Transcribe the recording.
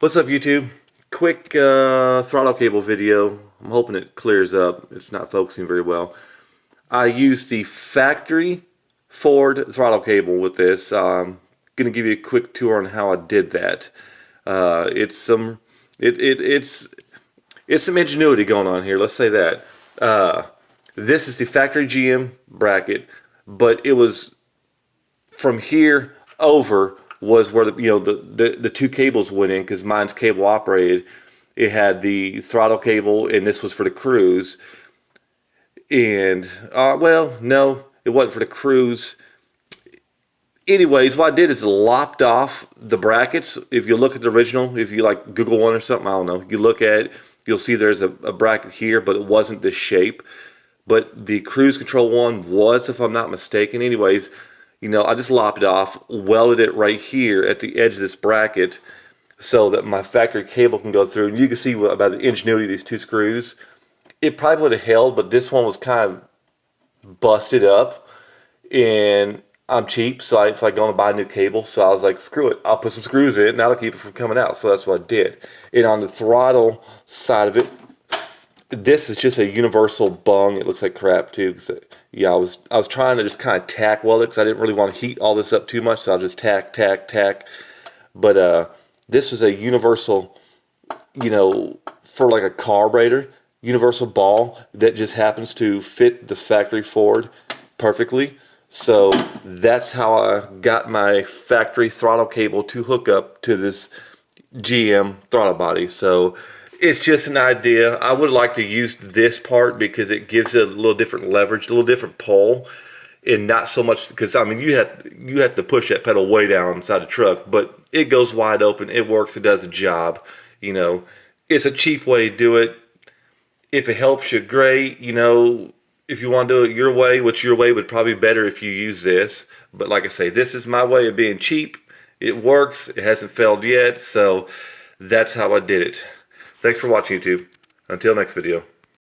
What's up, YouTube? Quick throttle cable video. I'm hoping it clears up. It's not focusing very well. I used the factory Ford throttle cable with this. I'm going to give you a quick tour on how I did that. It's some ingenuity going on here. Let's say that. This is the factory GM bracket, but it was from here over was where the two cables went in, because mine's cable operated. It had the throttle cable, and this was for the cruise. And well, no, it wasn't for the cruise. Anyways, what I did is lopped off the brackets. If you look at the original, if you like Google one or something, I don't know, you look at it, you'll see there's a bracket here, but it wasn't this shape. But the cruise control one was, if I'm not mistaken. Anyways, I just lopped it off, welded it right here at the edge of this bracket so that my factory cable can go through. And you can see about the ingenuity of these two screws. It probably would have held, but this one was kind of busted up. And I'm cheap, so if I go and buy a new cable, so I was like, screw it, I'll put some screws in it, and that'll keep it from coming out. So that's what I did. And on the throttle side of it, this is just a universal bung. It looks like crap too. Yeah, I was trying to just kind of tack weld it, because I didn't really want to heat all this up too much. So I'll just tack. But this was a universal, for like a carburetor, universal ball that just happens to fit the factory Ford perfectly. So that's how I got my factory throttle cable to hook up to this GM throttle body. So it's just an idea. I would like to use this part because it gives it a little different leverage, a little different pull, and not so much, because I mean you have to push that pedal way down inside the truck, but it goes wide open. It works. It does a job. It's a cheap way to do it. If it helps you, great. If you want to do it your way, which your way would probably be better if you use this. But like I say, this is my way of being cheap. It works. It hasn't failed yet. So that's how I did it. Thanks for watching, YouTube. Until next video.